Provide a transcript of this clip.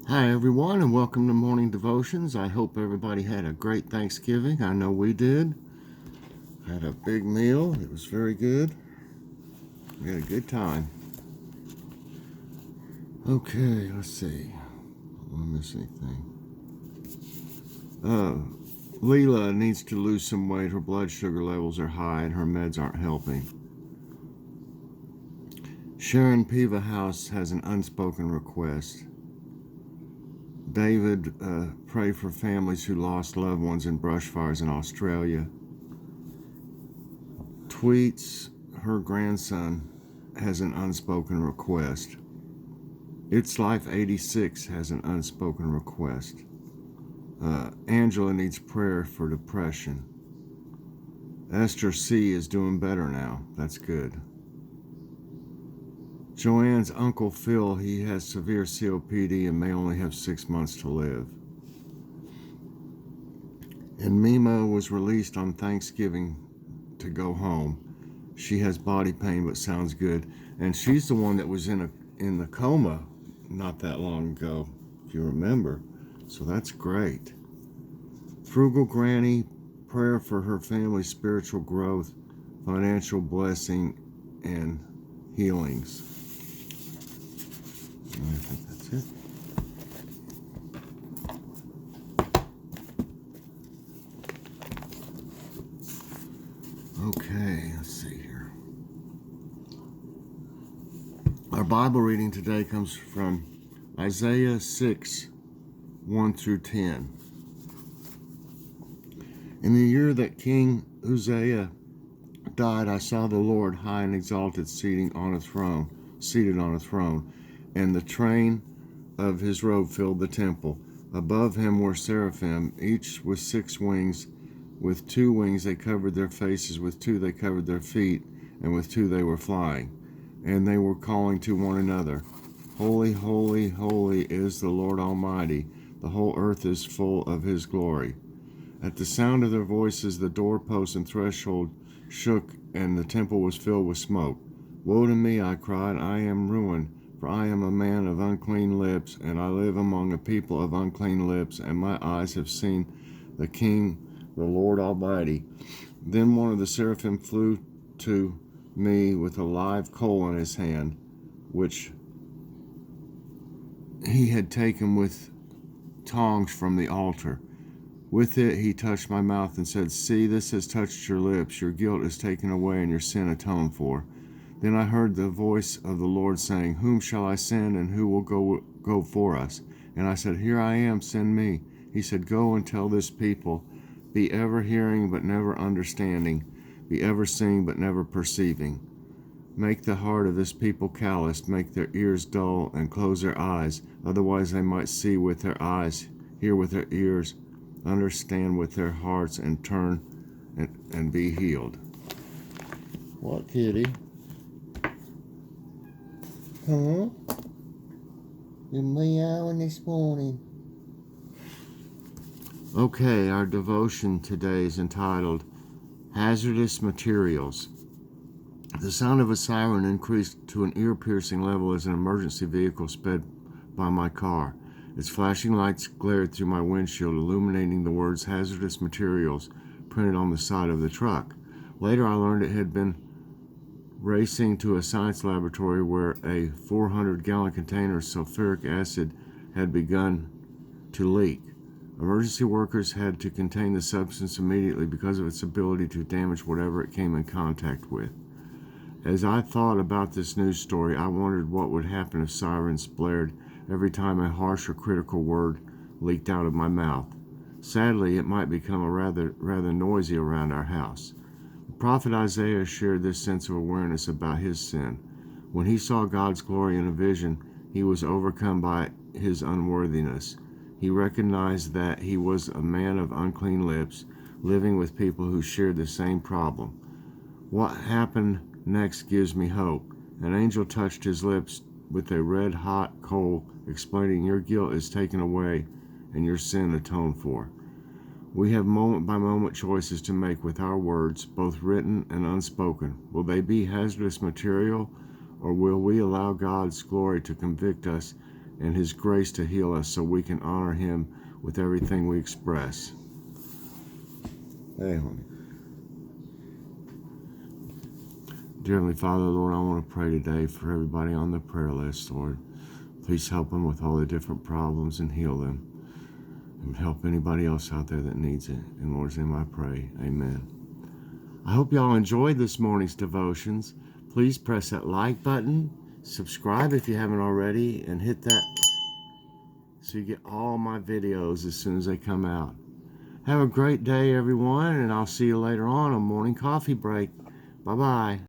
Hi, everyone, and welcome to Morning Devotions. I hope everybody had a great Thanksgiving. I know we did. Had a big meal. It was very good. We had a good time. Okay, let's see. I don't want to miss anything. Leela needs to lose some weight. Her blood sugar levels are high, and her meds aren't helping. Sharon Piva House has an unspoken request. David, pray for families who lost loved ones in brush fires in Australia. Tweets her grandson has an unspoken request. It's Life 86 has an unspoken request. Angela needs prayer for depression. Esther C is doing better now. That's good. Joanne's Uncle Phil, he has severe COPD and may only have 6 months to live. And Mima was released on Thanksgiving to go home. She has body pain but sounds good. And she's the one that was in the coma not that long ago, if you remember. So that's great. Frugal Granny, prayer for her family's spiritual growth, financial blessing, and healings. And I think that's it. Okay, let's see here. Our Bible reading today comes from Isaiah 6, 1 through 10. In the year that King Uzziah died, I saw the Lord high and exalted, seated on a throne, and the train of his robe filled the temple. Above him were seraphim, each with 6 wings. With 2 wings they covered their faces, with 2 they covered their feet, and with 2 they were flying. And they were calling to one another, Holy, holy, holy is the Lord Almighty. The whole earth is full of his glory. At the sound of their voices, the doorposts and threshold shook, and the temple was filled with smoke. Woe to me, I cried, I am ruined, for I am a man of unclean lips, and I live among a people of unclean lips, and my eyes have seen the King, the Lord Almighty. Then one of the seraphim flew to me with a live coal in his hand, which he had taken with tongs from the altar. With it he touched my mouth and said, See, this has touched your lips. Your guilt is taken away and your sin atoned for. Then I heard the voice of the Lord saying, Whom shall I send, and who will go for us? And I said, Here I am, send me. He said, Go and tell this people, Be ever hearing but never understanding, be ever seeing but never perceiving. Make the heart of this people calloused, make their ears dull, and close their eyes. Otherwise they might see with their eyes, hear with their ears, understand with their hearts, and turn and be healed. What, kitty? Huh? You're meowing this morning. Okay, our devotion today is entitled Hazardous Materials. The sound of a siren increased to an ear-piercing level as an emergency vehicle sped by my car. Its flashing lights glared through my windshield, illuminating the words Hazardous Materials printed on the side of the truck. Later, I learned it had been racing to a science laboratory where a 400-gallon container of sulfuric acid had begun to leak. Emergency workers had to contain the substance immediately because of its ability to damage whatever it came in contact with. As I thought about this news story, I wondered what would happen if sirens blared every time a harsh or critical word leaked out of my mouth. Sadly, it might become rather noisy around our house. The prophet Isaiah shared this sense of awareness about his sin. When he saw God's glory in a vision, he was overcome by his unworthiness. He recognized that he was a man of unclean lips, living with people who shared the same problem. What happened next gives me hope. An angel touched his lips with a red-hot coal, explaining, Your guilt is taken away and your sin atoned for. We have moment-by-moment choices to make with our words, both written and unspoken. Will they be hazardous material, or will we allow God's glory to convict us and His grace to heal us so we can honor Him with everything we express. Hey, honey. Dear Heavenly Father, Lord, I want to pray today for everybody on the prayer list, Lord. Please help them with all the different problems and heal them. And help anybody else out there that needs it. In Lord's name I pray. Amen. I hope y'all enjoyed this morning's devotions. Please press that like button, subscribe if you haven't already, and hit that so you get all my videos as soon as they come out. Have a great day, everyone, and I'll see you later on Morning Coffee Break. Bye-bye.